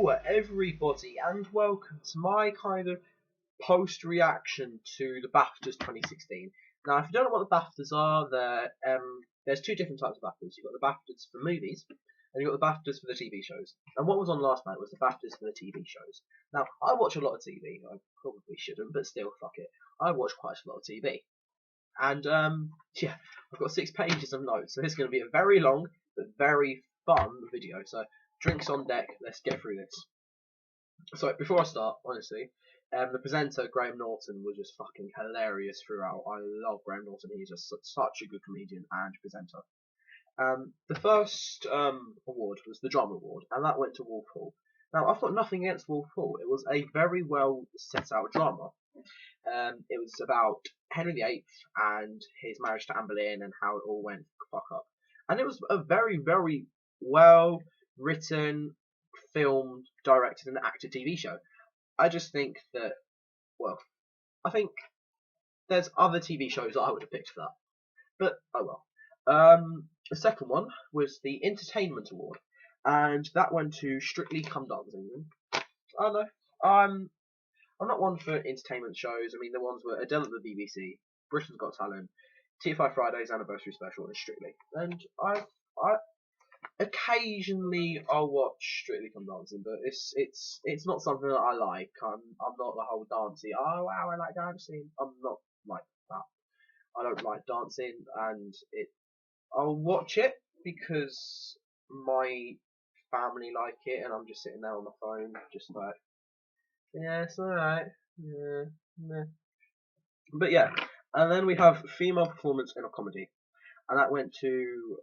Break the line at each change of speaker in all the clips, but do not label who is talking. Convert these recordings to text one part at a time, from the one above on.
Hello everybody and welcome to my kind of post-reaction to the BAFTAs 2016. Now if you don't know what the BAFTAs are, there's two different types of BAFTAs. You've got the BAFTAs for movies and you've got the BAFTAs for the TV shows. And what was on last night was the BAFTAs for the TV shows. Now I watch a lot of TV, I probably shouldn't, but still, fuck it. I watch quite a lot of TV. And yeah, I've got 6 pages of notes, so this is going to be a very long but very fun video. So drinks on deck, let's get through this. So before I start, honestly, the presenter Graham Norton was just fucking hilarious throughout. I love Graham Norton. He's just such a good comedian and presenter. The first award was the drama award, and that went to Wolf Hall. Now I've got nothing against Wolf Hall. It was a very well set out drama. It was about Henry VIII and his marriage to Anne Boleyn and how it all went fuck up. And it was a very, very well written, filmed, directed, and acted TV show. I just think that, well, I think there's other TV shows that I would have picked for that. But, oh well. The second one was the Entertainment Award, and that went to Strictly Come Dancing. I don't know. I'm not one for entertainment shows. I mean, the ones were Adele at the BBC, Britain's Got Talent, TFI Fridays Anniversary Special, and Strictly. And I occasionally I'll watch Strictly Come Dancing, but it's not something that I like. I'm not the whole dancey. Oh wow, I like dancing. I'm not like that. I don't like dancing, and I'll watch it because my family like it, and I'm just sitting there on my phone, just like, yeah, it's alright. Yeah, meh. But yeah, and then we have female performance in a comedy, and that went to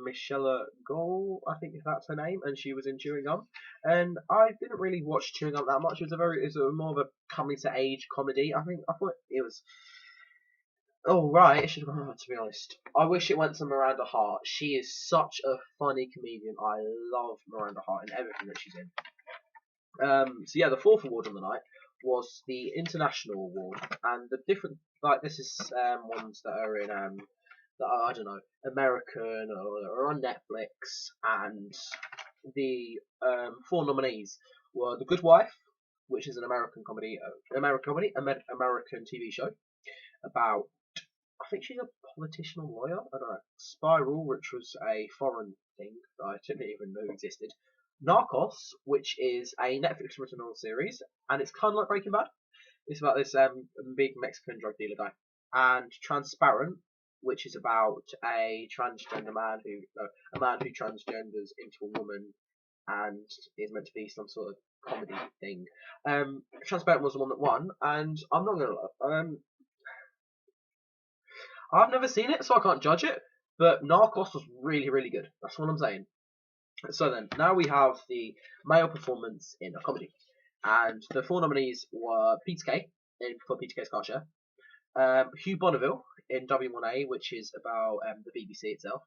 Michelle Goal, I think if that's her name, and she was in Chewing Gum. And I didn't really watch Chewing Gum that much. It was more of a coming to age comedy. I thought it was alright. It should have gone on, to be honest. I wish it went to Miranda Hart. She is such a funny comedian. I love Miranda Hart and everything that she's in. So yeah, the fourth award on the night was the International Award, and the different, like, this is ones that are in that are, I don't know, American or on Netflix, and the 4 nominees were The Good Wife, which is an American TV show about, I think she's a politician or lawyer, I don't know. Spiral, which was a foreign thing that I didn't even know existed. Narcos, which is a Netflix original series, and it's kind of like Breaking Bad. It's about this big Mexican drug dealer guy. And Transparent, which is about a transgender man who transgenders into a woman and is meant to be some sort of comedy thing. Transparent was the one that won, and I'm not gonna lie, I've never seen it, so I can't judge it. But Narcos was really, really good. That's what I'm saying. So then, now we have the male performance in a comedy. And the 4 nominees were Peter Kay for Peter Kay's Car Share, Hugh Bonneville in W1A, which is about the BBC itself,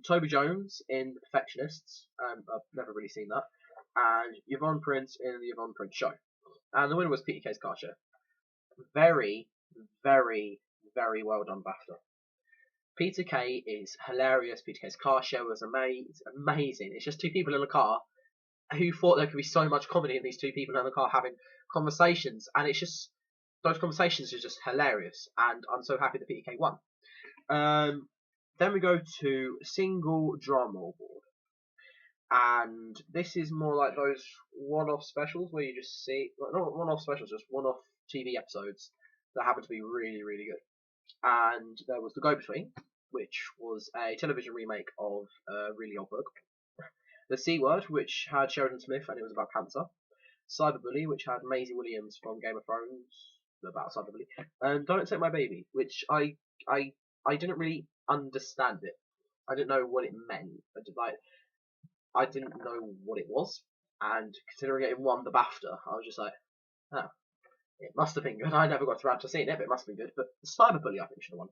Toby Jones in The Perfectionists, I've never really seen that, and Yvonne Prince in The Yvonne Prince Show. And the winner was Peter Kay's Car Share. Very, very, very well done, BAFTA. Peter Kay is hilarious. Peter Kay's Car Show was amazing. It's just 2 people in a car who thought there could be so much comedy in these 2 people in the car having conversations, and it's just, those conversations are just hilarious, and I'm so happy that Peter Kay won. Then we go to Single Drama Award, and this is more like those one-off specials where you just see, not one-off specials, just one-off TV episodes that happen to be really, really good. And there was The Go-Between, which was a television remake of a really old book. The C Word, which had Sheridan Smith and it was about cancer. Cyberbully, which had Maisie Williams from Game of Thrones, about cyberbully. And Don't Take My Baby, which I didn't really understand it. I didn't know what it meant. I didn't know what it was. And considering it won the BAFTA, I was just like, oh, it must have been good. I never got around to seeing it, but it must have been good. But Cyberbully, I think, should have won.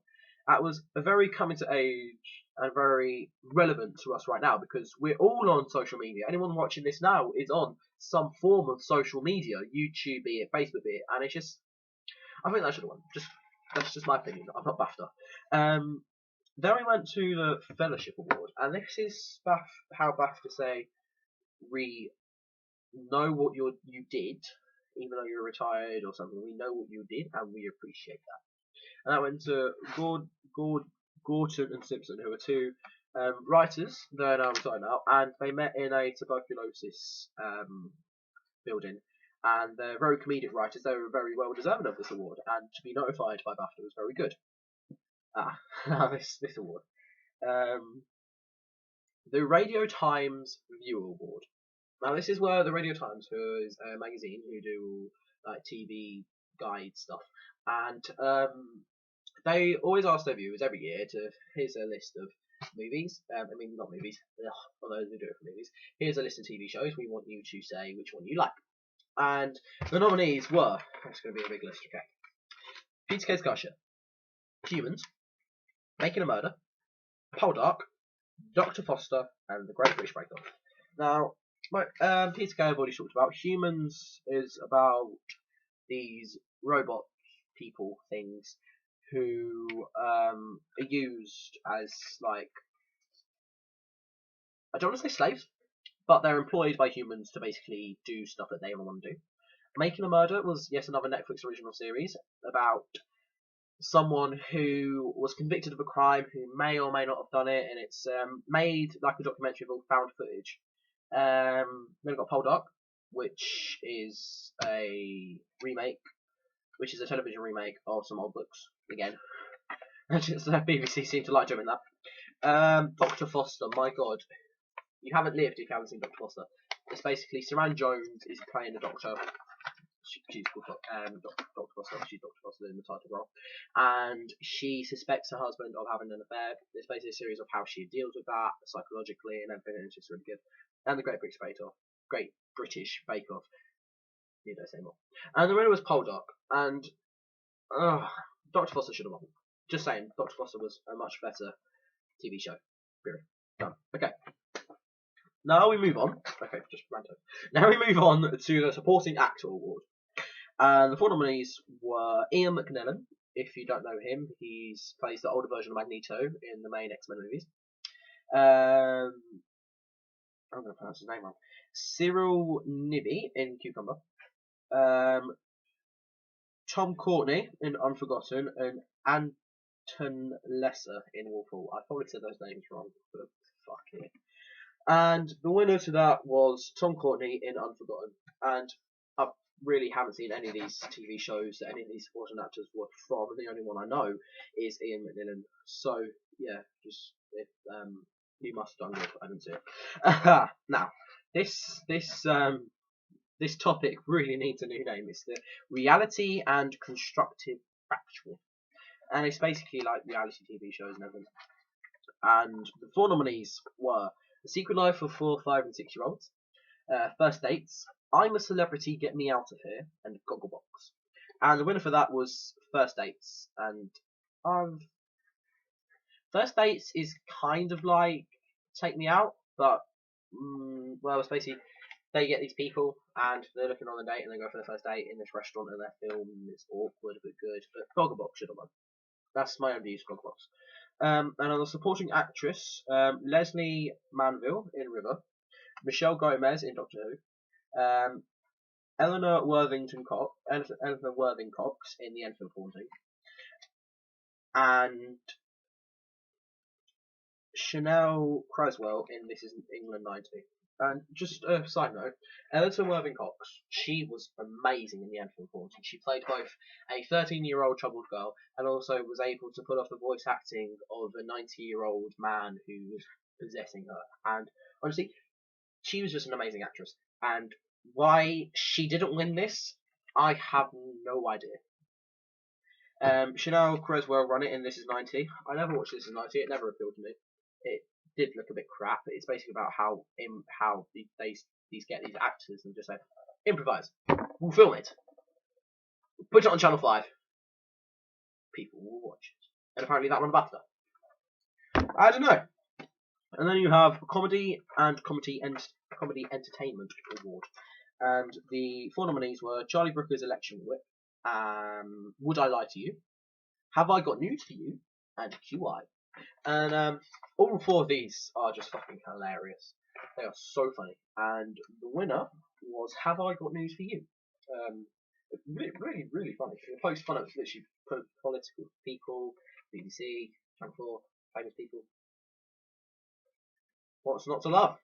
That was a very coming to age and very relevant to us right now because we're all on social media. Anyone watching this now is on some form of social media, YouTube be it, Facebook be it, and it's just, I think that should have won. That's just my opinion. I'm not BAFTA. Then we went to the Fellowship Award, and this is how BAFTA say know what you did, even though you're retired or something. We know what you did, and we appreciate that. And that went to Gorton and Simpson, who are two writers. They're now retired now, and they met in a tuberculosis building. And they're very comedic writers. They were very well deserving of this award, and to be notified by BAFTA was very good. This award. The Radio Times Viewer Award. Now, this is where the Radio Times, who is a magazine who do like TV guide stuff, and they always ask their viewers every year to here's a list of movies. I mean, not movies, although they do it for movies. Here's a list of TV shows. We want you to say which one you like. And the nominees were, it's going to be a big list, okay. Peter Kay's Kasha, Humans, Making a Murder, Poldark, Dr. Foster, and The Great British Bake Off. Now, Peter Kay I've already talked about. Humans is about these robot people things who are used as, like, I don't want to say slaves, but they're employed by humans to basically do stuff that they want to do. Making a Murder was yet another Netflix original series about someone who was convicted of a crime who may or may not have done it, and it's made like a documentary of all found footage. Then we've got Poldark, which is a remake, which is a television remake of some old books again. BBC seem to like doing that. Dr. Foster, my god, you haven't lived if you haven't seen Dr. Foster. It's basically Saran Jones is playing the doctor. She's called Dr. Foster. She's Dr. Foster in the title role, and she suspects her husband of having an affair. It's basically a series of how she deals with that psychologically and everything, and it's just really good. And the Great British Bake Off. Great British Bake Off. Need I say more? And the winner was Poldark, and Dr. Foster should have won. Just saying, Dr. Foster was a much better TV show. Period. Done. Okay. Now we move on. Okay, just random. Now we move on to the Supporting Actor Award. And the four nominees were Ian McKellen. If you don't know him, he plays the older version of Magneto in the main X-Men movies. I'm going to pronounce his name wrong. Cyril Nibby in Cucumber. Tom Courtenay in Unforgotten, and Anton Lesser in Wolfhall. I probably said those names wrong, but fuck it. And the winner to that was Tom Courtenay in Unforgotten. And I really haven't seen any of these TV shows that any of these supporting actors were from. The only one I know is Ian McKellen. So yeah, just if you must have done good. I didn't see it. Now this topic really needs a new name. It's the Reality and Constructive Factual, and it's basically like reality TV shows and everything. And the four nominees were The Secret Life of 4, 5, and 6-year-olds, First Dates, I'm a Celebrity, Get Me Out of Here, and Gogglebox. And the winner for that was First Dates. And First Dates is kind of like Take Me Out, but well, it's basically they get these people and they're looking on a date and they go for the first date in this restaurant and they're filmed and it's awkward but good. But Gogglebox should have won. That's my own views, Gogglebox. And on the supporting actress, Leslie Manville in River, Michelle Gomez in Doctor Who, Eleanor Worthington Cox in The Enfield Haunting, and Chanel Creswell in This Is England 90. And just a side note, Eleanor Worthington Cox, she was amazing in The Enfield Haunting. She played both a 13-year-old troubled girl and also was able to pull off the voice acting of a 90-year-old man who was possessing her. And honestly, she was just an amazing actress. And why she didn't win this, I have no idea. Chanel Creswell run it in This Is 90. I never watched This Is 90. It never appealed to me. It did look a bit crap. It's basically about how these get these actors and just say, improvise. We'll film it. Put it on Channel 5. People will watch it. And apparently that won BAFTA. I don't know. And then you have Comedy and Comedy Entertainment Award. And the four nominees were Charlie Brooker's Election Whip, Would I Lie to You, Have I Got News for You, and QI. And all four of these are just fucking hilarious. They are so funny. And the winner was Have I Got News for You? Really funny. The post fun, it was literally political people, BBC, Channel 4, famous people. What's not to love?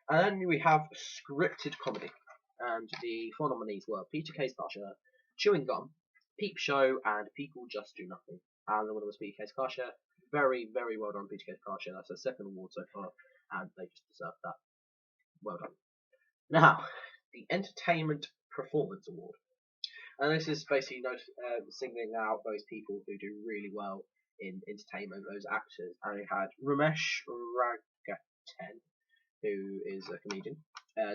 And then we have scripted comedy. And the four nominees were Peter K's Car Share, Chewing Gum, Peep Show, and People Just Do Nothing. And the winner was Peter K's Car Share. Very well done, Peter K's Car Share. That's their second award so far, and they just deserve that. Well done. Now, the Entertainment Performance Award. And this is basically singling out those people who do really well in entertainment, those actors. And we had Ramesh Ragaten, who is a comedian,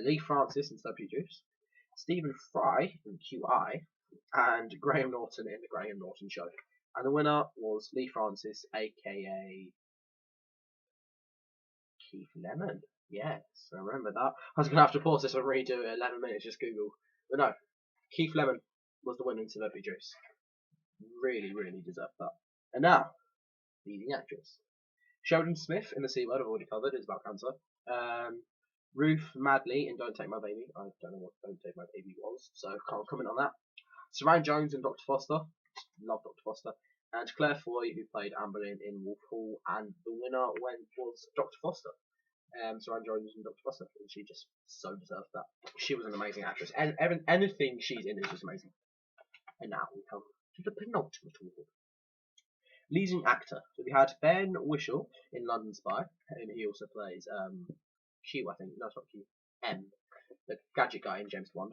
Lee Francis in W Juice, Stephen Fry in QI, and Graham Norton in The Graham Norton Show. And the winner was Lee Francis, aka Keith Lemon. Yes, I remember that. I was going to have to pause this and redo it 11 minutes, just Google. But no, Keith Lemon was the winner in Celebrity Juice. Really deserved that. And now, leading actress. Sheldon Smith in The C Word, I've already covered, is about cancer. Ruth Madley in Don't Take My Baby. I don't know what Don't Take My Baby was, so I can't comment on that. Saran Jones in Dr. Foster. Love Dr. Foster. And Claire Foy, who played Anne Boleyn in Wolf Hall. And the winner was Dr. Foster. Saran Jones and Dr. Foster. And she just so deserved that. She was an amazing actress. And anything she's in is just amazing. And now we come to the penultimate award. Leading actor. So we had Ben Whishaw in London Spy, and he also plays Q, I think. No, it's not Q. M, the gadget guy in James Bond.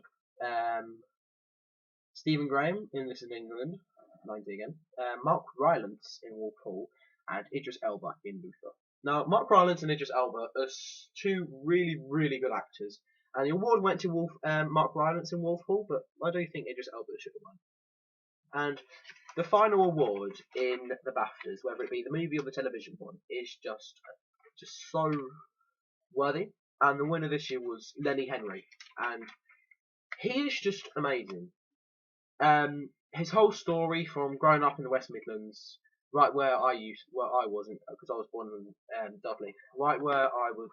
Stephen Graham in This Is England, 90 again. Mark Rylance in Wolf Hall, and Idris Elba in Luther. Now, Mark Rylance and Idris Elba are two really good actors, and the award went to Mark Rylance in Wolf Hall, but I do think Idris Elba should have won. And the final award in the BAFTAs, whether it be the movie or the television one, is just so worthy. And the winner this year was Lenny Henry, and he is just amazing. His whole story from growing up in the West Midlands, right where I wasn't, because I was born in Dudley, right where I was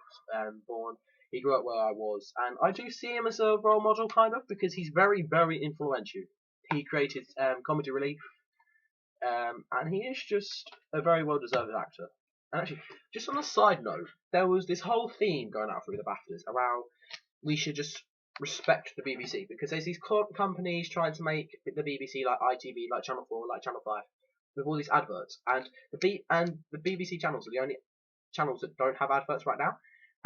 born. He grew up where I was, and I do see him as a role model, kind of, because he's very influential. He created Comedy Relief, and he is just a very well-deserved actor. And actually, just on a side note, there was this whole theme going out through the BAFTAs around we should just respect the BBC, because there's these companies trying to make the BBC like ITV, like Channel 4, like Channel 5, with all these adverts, and the BBC channels are the only channels that don't have adverts right now.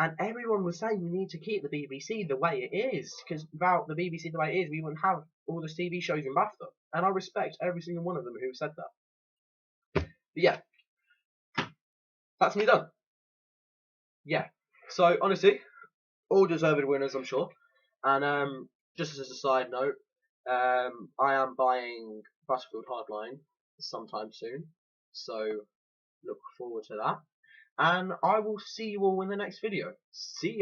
And everyone was saying we need to keep the BBC the way it is, because without the BBC the way it is, we wouldn't have all the TV shows in BAFTA. And I respect every single one of them who said that. But yeah, that's me done. Yeah. So honestly, all deserved winners, I'm sure. And just as a side note, I am buying Battlefield Hardline sometime soon, so look forward to that. And I will see you all in the next video. See ya!